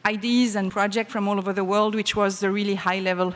ideas and projects from all over the world, which was the really high-level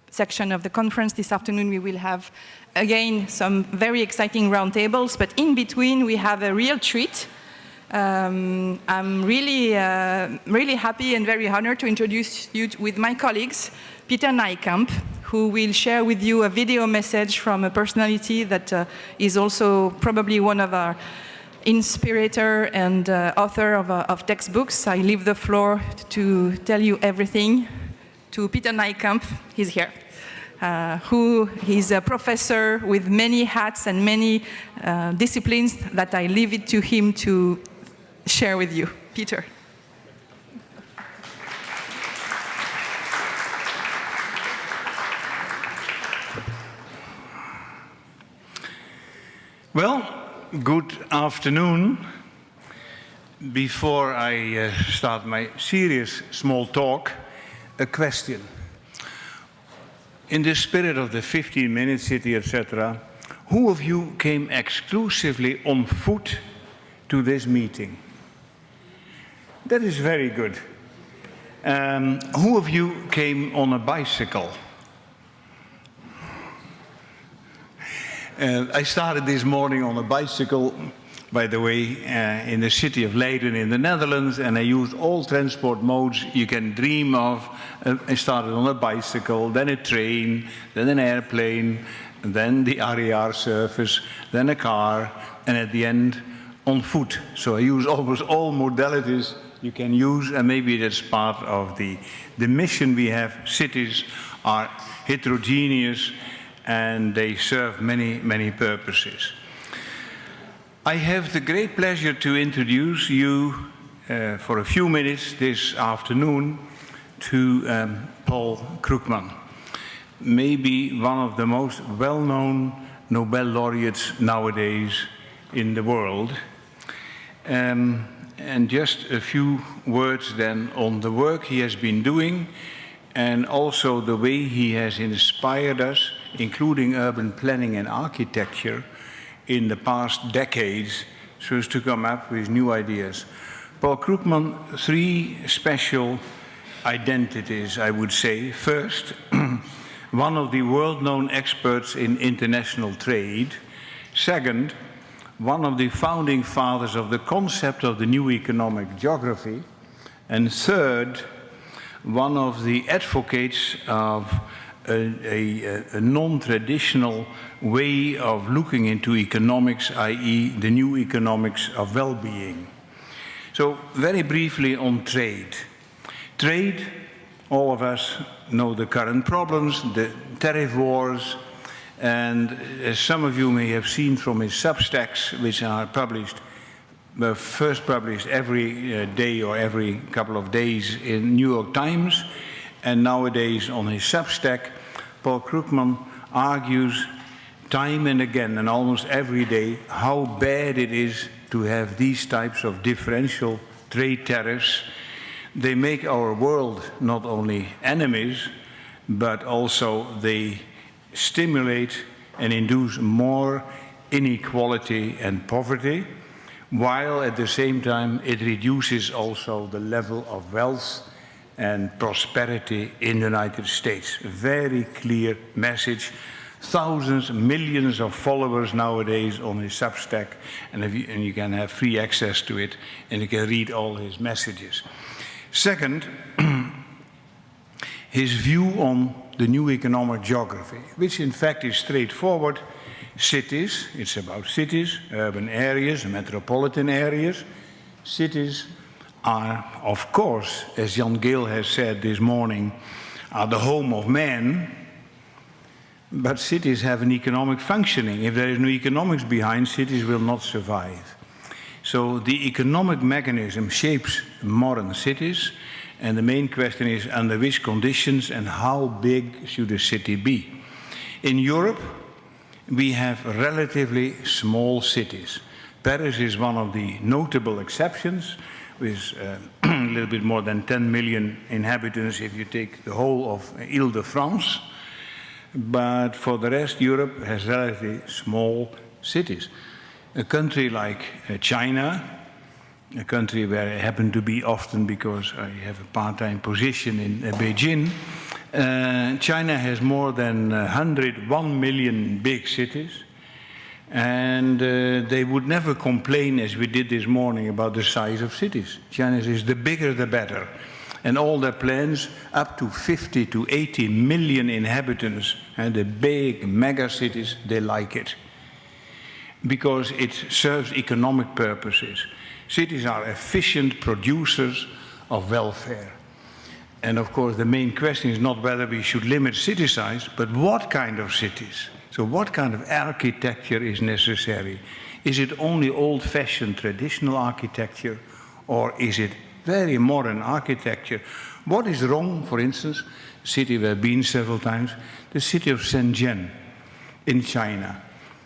section of the conference. This afternoon we will have, again, some very exciting roundtables, but in between we have a real treat. I'm really happy and very honored to introduce you with my colleagues, Peter Nijkamp, who will share with you a video message from a personality that is also probably one of our inspirator and author of textbooks. I leave the floor to tell you everything to Peter Nijkamp. He's here. Who is a professor with many hats and many disciplines that I leave it to him to share with you. Peter. Well, good afternoon. Before I start my serious small talk, a question. In the spirit of the 15-minute city, etc., who of you came exclusively on foot to this meeting? That is very good. Who of you came on a bicycle? I started this morning on a bicycle, by the way, in the city of Leiden in the Netherlands, and I used all transport modes you can dream of. I started on a bicycle, then a train, then an airplane, then the RER surface, then a car, and at the end, on foot. So I use almost all modalities you can use, and maybe that's part of the mission we have. Cities are heterogeneous, and they serve many, many purposes. I have the great pleasure to introduce you for a few minutes this afternoon to Paul Krugman, maybe one of the most well-known Nobel laureates nowadays in the world. And just a few words then on the work he has been doing, and also the way he has inspired us, including urban planning and architecture, in the past decades, so as to come up with new ideas. Paul Krugman, three special identities, I would say. First, one of the world-known experts in international trade. Second, one of the founding fathers of the concept of the new economic geography. And third, one of the advocates of a non-traditional way of looking into economics, i.e. the new economics of well-being. So very briefly on trade. Trade, all of us know the current problems, the tariff wars, and as some of you may have seen from his Substacks, which are published, first published every day or every couple of days in New York Times, and nowadays on his Substack, Paul Krugman argues time and again and almost every day how bad it is to have these types of differential trade tariffs. They make our world not only enemies, but also they stimulate and induce more inequality and poverty, while at the same time it reduces also the level of wealth and prosperity in the United States. A very clear message. Thousands, millions of followers nowadays on his Substack, and you can have free access to it, and you can read all his messages. Second, his view on the new economic geography, which in fact is straightforward. Cities, it's about cities, urban areas, metropolitan areas. Cities are, of course, as Jan Gehl has said this morning, are the home of man, but cities have an economic functioning. If there is no economics behind, cities will not survive. So the economic mechanism shapes modern cities, and the main question is under which conditions and how big should a city be. In Europe, we have relatively small cities. Paris is one of the notable exceptions, with a little bit more than 10 million inhabitants if you take the whole of Île-de-France. But for the rest, Europe has relatively small cities. A country like China, a country where I happen to be often because I have a part-time position in Beijing. China has more than 101 million big cities, and they would never complain, as we did this morning, about the size of cities. China is the bigger the better, and all their plans up to 50 to 80 million inhabitants, and the big mega cities, they like it because it serves economic purposes. Cities are efficient producers of welfare. And of course, the main question is not whether we should limit city size, but what kind of cities? So what kind of architecture is necessary? Is it only old-fashioned traditional architecture, or is it very modern architecture? What is wrong, for instance, a city we've been several times, the city of Shenzhen in China.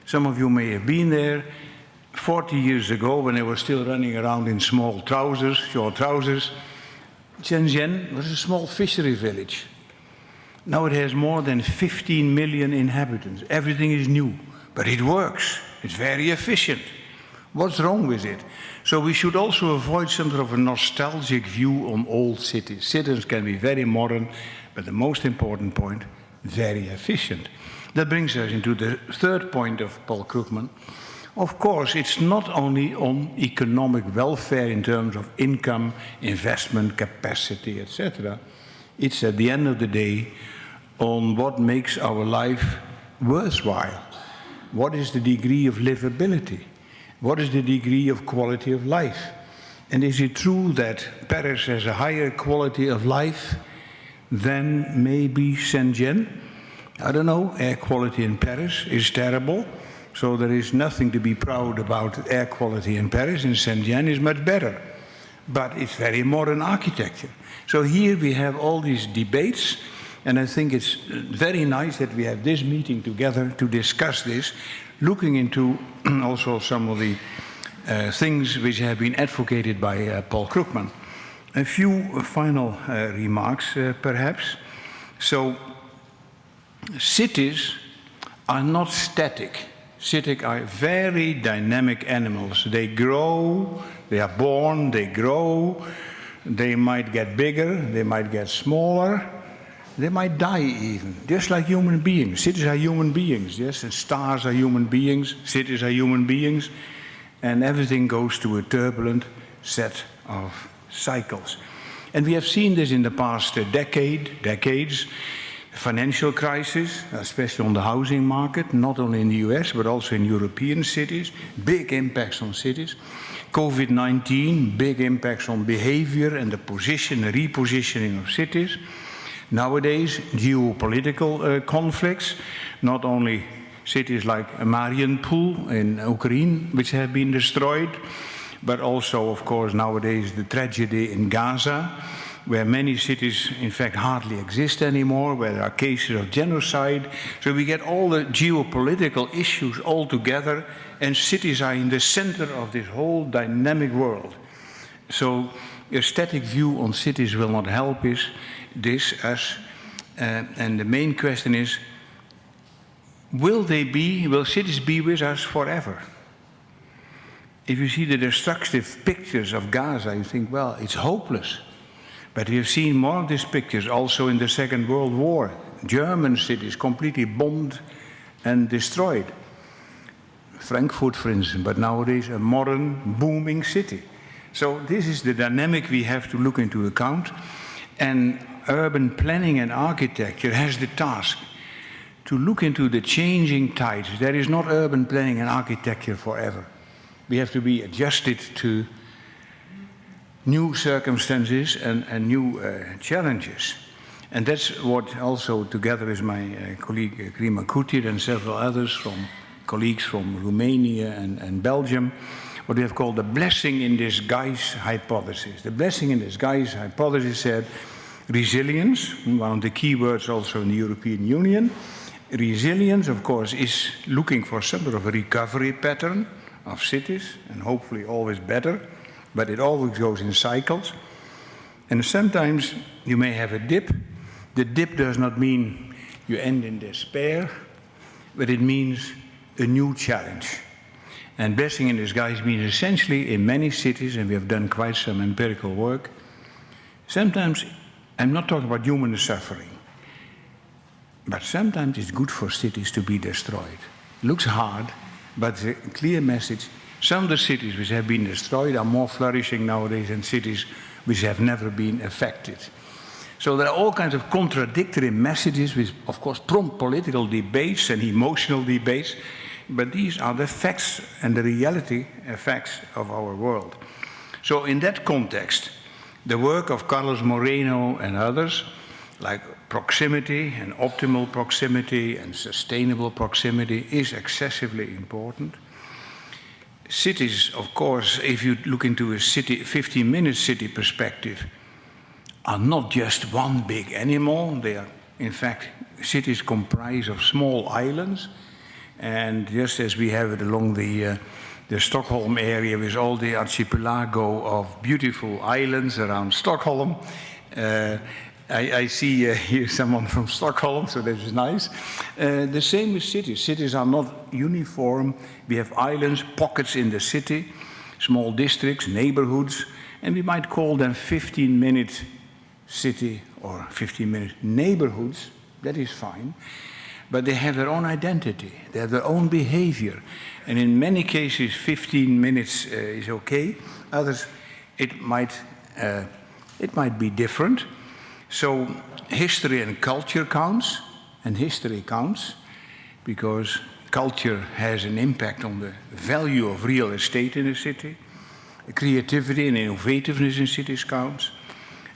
Some of you may have been there. 40 years ago, when they were still running around in small trousers, short trousers, Shenzhen was a small fishery village. Now it has more than 15 million inhabitants. Everything is new, but it works. It's very efficient. What's wrong with it? So we should also avoid some sort of a nostalgic view on old cities. Cities can be very modern, but the most important point, very efficient. That brings us into the third point of Paul Krugman. Of course, it's not only on economic welfare in terms of income, investment, capacity, etc. It's at the end of the day on what makes our life worthwhile. What is the degree of livability? What is the degree of quality of life? And is it true that Paris has a higher quality of life than maybe Shenzhen? I don't know. Air quality in Paris is terrible. So there is nothing to be proud about air quality in Paris. In Shenzhen is much better. But it's very modern architecture. So here we have all these debates, and I think it's very nice that we have this meeting together to discuss this, looking into also some of the things which have been advocated by Paul Krugman. A few final remarks, perhaps. So cities are not static. Cities are very dynamic animals. They grow, they are born, they grow, they might get bigger, they might get smaller, they might die even, just like human beings. Cities are human beings, yes, and stars are human beings, cities are human beings, and everything goes through a turbulent set of cycles. And we have seen this in the past decades. Financial crisis, especially on the housing market, not only in the US, but also in European cities, big impacts on cities. COVID-19, big impacts on behavior and the position, the repositioning of cities. Nowadays, geopolitical conflicts, not only cities like Mariupol in Ukraine, which have been destroyed, but also, of course, nowadays the tragedy in Gaza, where many cities, in fact, hardly exist anymore, where there are cases of genocide. So we get all the geopolitical issues all together, and cities are in the center of this whole dynamic world. So a static view on cities will not help us. And the main question is, will cities be with us forever? If you see the destructive pictures of Gaza, you think, well, it's hopeless. But we have seen more of these pictures also in the Second World War. German cities completely bombed and destroyed. Frankfurt, for instance, but nowadays a modern, booming city. So this is the dynamic we have to look into account. And urban planning and architecture has the task to look into the changing tides. There is not urban planning and architecture forever. We have to be adjusted to new circumstances and new challenges. And that's what also, together with my colleague Climat and several others colleagues from Romania and Belgium, what we have called the blessing in disguise hypothesis. The blessing in disguise hypothesis said resilience, one of the key words also in the European Union. Resilience, of course, is looking for some sort of a recovery pattern of cities, and hopefully always better. But it always goes in cycles. And sometimes you may have a dip. The dip does not mean you end in despair, but it means a new challenge. And blessing in disguise means essentially in many cities, and we have done quite some empirical work, sometimes, I'm not talking about human suffering, but sometimes it's good for cities to be destroyed. Looks hard, but the clear message, some of the cities which have been destroyed are more flourishing nowadays than cities which have never been affected. So there are all kinds of contradictory messages which, of course, prompt political debates and emotional debates, but these are the facts and the reality effects of our world. So in that context, the work of Carlos Moreno and others, like proximity and optimal proximity and sustainable proximity, is excessively important. Cities, of course, if you look into a city, 15-minute city perspective, are not just one big animal. They are, in fact, cities comprise of small islands. And just as we have it along the Stockholm area with all the archipelago of beautiful islands around Stockholm, I see here someone from Stockholm, so that is nice. The same with cities. Cities are not uniform. We have islands, pockets in the city, small districts, neighborhoods, and we might call them 15-minute city or 15-minute neighborhoods. That is fine. But they have their own identity. They have their own behavior. And in many cases, 15 minutes is okay. Others, it might be different. So history and culture counts, and history counts, because culture has an impact on the value of real estate in a city. Creativity and innovativeness in cities counts.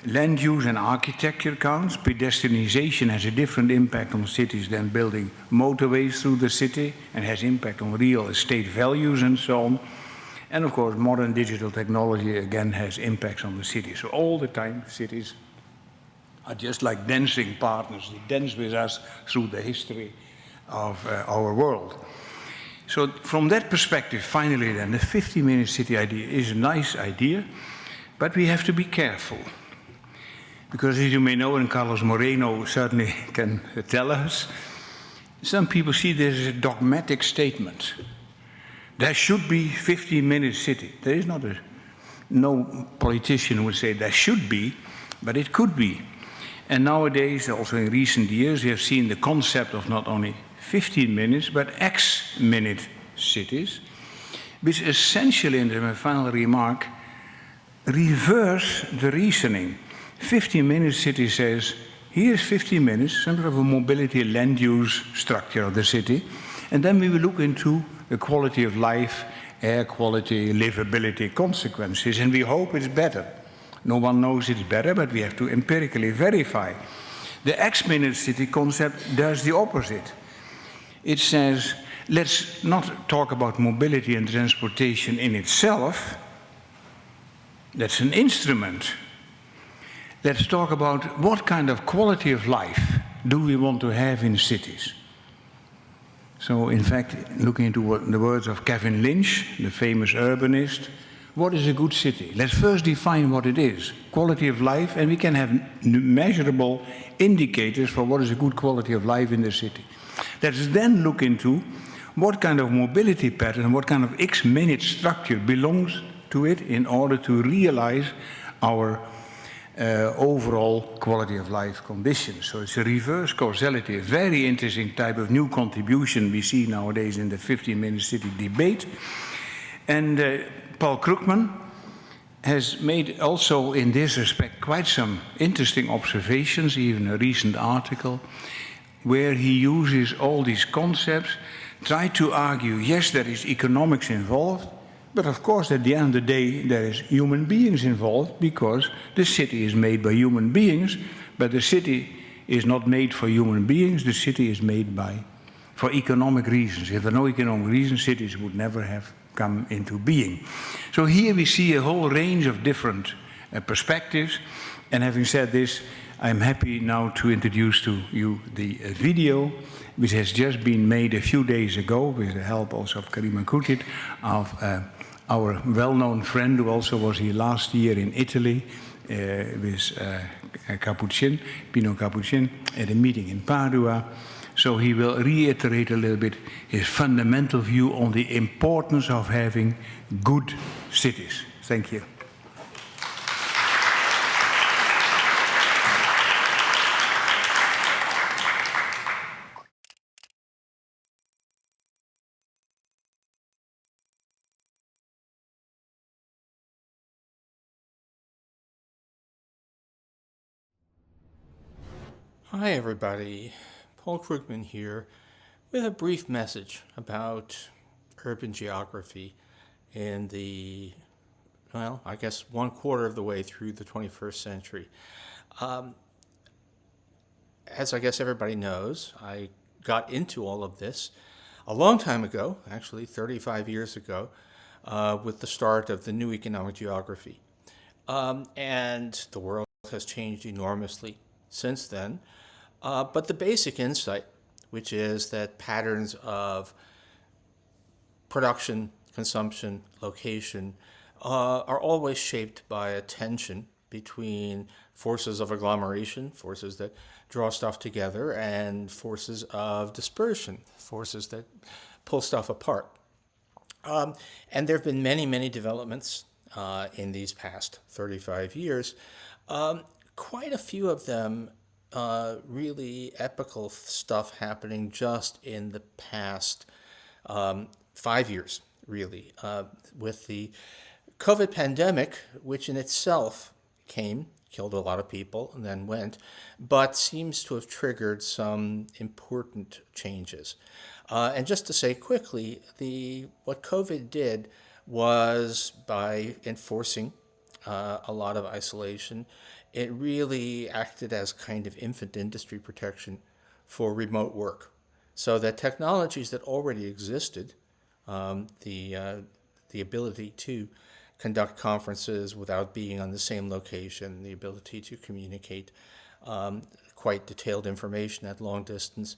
Land use and architecture counts. Predestination has a different impact on cities than building motorways through the city, and has impact on real estate values and so on. And of course, modern digital technology again has impacts on the city. So all the time, cities are just like dancing partners. They dance with us through the history of our world. So from that perspective, finally then, the 50-minute city idea is a nice idea, but we have to be careful. Because as you may know, and Carlos Moreno certainly can tell us, some people see this as a dogmatic statement. There should be 15-minute city. There is not no politician would say there should be, but it could be. And nowadays, also in recent years, we have seen the concept of not only 15 minutes, but X-minute cities, which essentially, in my final remark, reverse the reasoning. 15-minute city says, here's 15 minutes, some sort of a mobility land use structure of the city, and then we will look into the quality of life, air quality, livability consequences, and we hope it's better. No one knows it's better, but we have to empirically verify. The X-minute city concept does the opposite. It says, let's not talk about mobility and transportation in itself. That's an instrument. Let's talk about what kind of quality of life do we want to have in cities. So, in fact, looking into the words of Kevin Lynch, the famous urbanist, what is a good city? Let's first define what it is, quality of life, and we can have measurable indicators for what is a good quality of life in the city. Let's then look into what kind of mobility pattern, what kind of X-minute structure belongs to it in order to realize our overall quality of life conditions. So it's a reverse causality, a very interesting type of new contribution we see nowadays in the 15-minute city debate. And Paul Krugman has made also in this respect quite some interesting observations, even a recent article, where he uses all these concepts, try to argue, yes, there is economics involved, but of course, at the end of the day, there is human beings involved, because the city is made by human beings, but the city is not made for human beings, the city is made for economic reasons. If there are no economic reasons, cities would never have come into being. So here we see a whole range of different perspectives, and having said this, I'm happy now to introduce to you the video, which has just been made a few days ago with the help also of Karima Kutit, of our well-known friend who also was here last year in Italy with Pino Capucin at a meeting in Padua. So he will reiterate a little bit his fundamental view on the importance of having good cities. Thank you. Hi everybody, Paul Krugman here with a brief message about urban geography in the, well, I guess 1/4 of the way through the 21st century. As I guess everybody knows, I got into all of this a long time ago, actually 35 years ago, with the start of the new economic geography. And the world has changed enormously since then. But the basic insight, which is that patterns of production, consumption, location are always shaped by a tension between forces of agglomeration, forces that draw stuff together, and forces of dispersion, forces that pull stuff apart. And there have been many, many developments in these past 35 years. Quite a few of them really epical stuff happening just in the past 5 years, really, with the COVID pandemic, which in itself killed a lot of people, and then went, but seems to have triggered some important changes. And just to say quickly, what COVID did was, by enforcing a lot of isolation, it really acted as kind of infant industry protection for remote work. So that technologies that already existed, the ability to conduct conferences without being on the same location, the ability to communicate quite detailed information at long distance,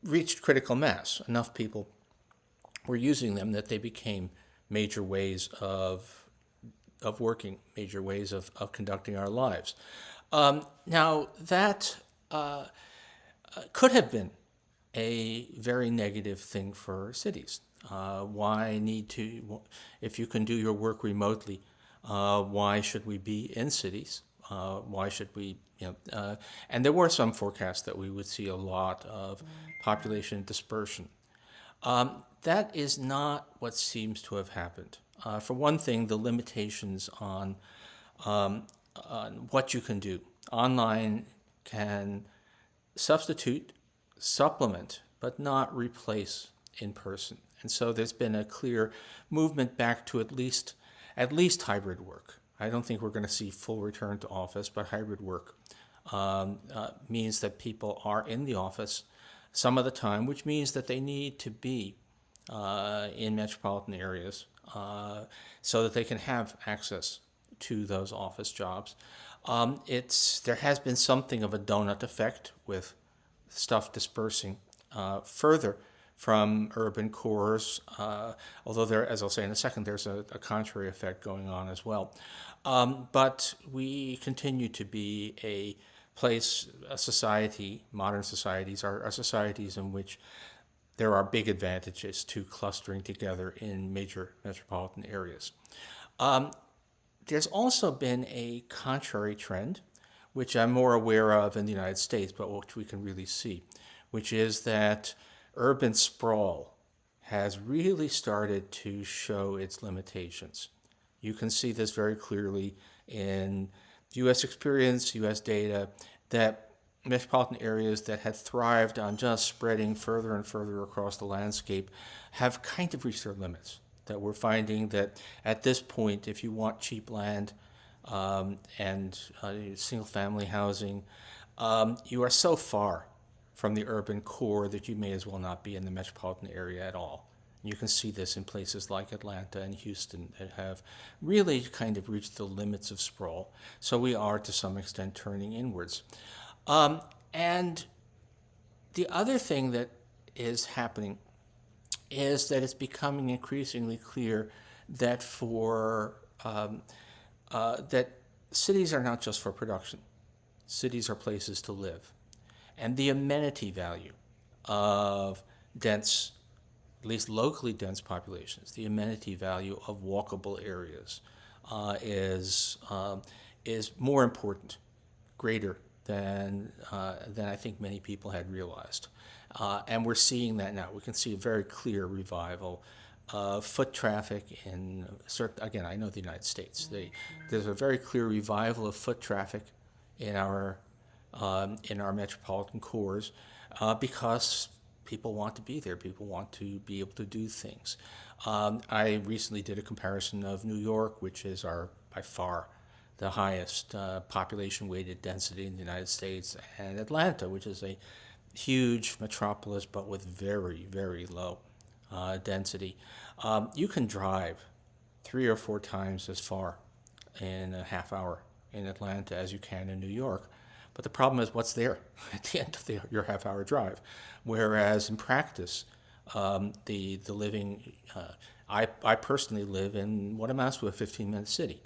reached critical mass. Enough people were using them that they became major ways of working, major ways of conducting our lives. Now, that could have been a very negative thing for cities. Why need to, if you can do your work remotely, why should we be in cities? Why should we, and there were some forecasts that we would see a lot of population dispersion. That is not what seems to have happened. For one thing, the limitations on what you can do. Online can substitute, supplement, but not replace in person. And so there's been a clear movement back to at least hybrid work. I don't think we're going to see full return to office, but hybrid work means that people are in the office some of the time, which means that they need to be in metropolitan areas so that they can have access to those office jobs. There has been something of a donut effect with stuff dispersing further from urban cores, although there, as I'll say in a second, there's a contrary effect going on as well. But we continue to be a place, a society, modern societies are societies in which there are big advantages to clustering together in major metropolitan areas. There's also been a contrary trend, which I'm more aware of in the United States, but which we can really see, which is that urban sprawl has really started to show its limitations. You can see this very clearly in U.S. experience, U.S. data, that metropolitan areas that had thrived on just spreading further and further across the landscape have kind of reached their limits. That we're finding that at this point, if you want cheap land and single-family housing, you are so far from the urban core that you may as well not be in the metropolitan area at all. You can see this in places like Atlanta and Houston that have really kind of reached the limits of sprawl. So we are, to some extent, turning inwards. And the other thing that is happening is that it's becoming increasingly clear that that cities are not just for production. Cities are places to live. and the amenity value of dense, at least locally dense populations, the amenity value of walkable areas is more important, greater than I think many people had realized. And we're seeing that now. We can see a very clear revival of foot traffic in certain, again, I know the United States. There's a very clear revival of foot traffic in our metropolitan cores because people want to be there. People want to be able to do things. I recently did a comparison of New York, which is by far the highest population-weighted density in the United States, and Atlanta, which is a huge metropolis but with very, very low density. You can drive 3 or 4 times as far in a half hour in Atlanta as you can in New York. But the problem is what's there at the end of your half-hour drive. Whereas in practice, the living, I personally live in what amounts to a 15-minute city.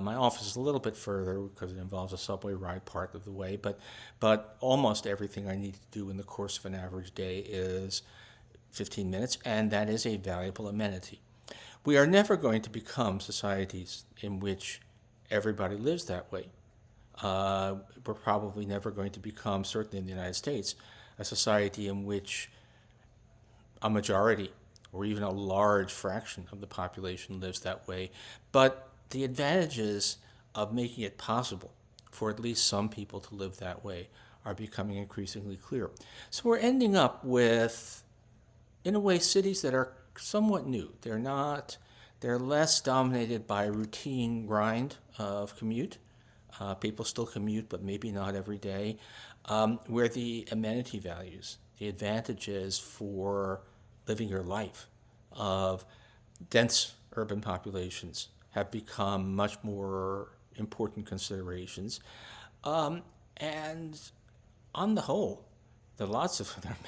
My office is a little bit further because it involves a subway ride part of the way, but almost everything I need to do in the course of an average day is 15 minutes, and that is a valuable amenity. We are never going to become societies in which everybody lives that way. We're probably never going to become, certainly in the United States, a society in which a majority or even a large fraction of the population lives that way. But the advantages of making it possible for at least some people to live that way are becoming increasingly clear. So we're ending up with, in a way, cities that are somewhat new. They're less dominated by routine grind of commute. People still commute, but maybe not every day, where the amenity values, the advantages for living your life of dense urban populations have become much more important considerations. And on the whole, there are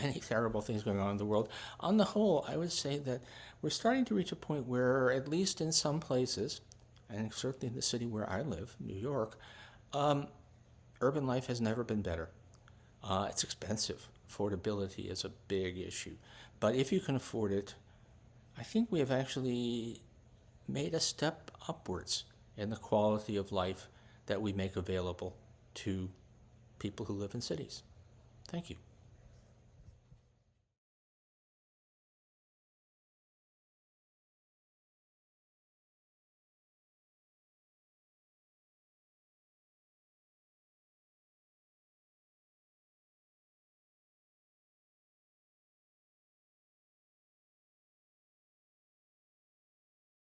many terrible things going on in the world. On the whole, I would say that we're starting to reach a point where, at least in some places, and certainly in the city where I live, New York, urban life has never been better. It's expensive. Affordability is a big issue. But if you can afford it, I think we have actually made a step upwards in the quality of life that we make available to people who live in cities. Thank you.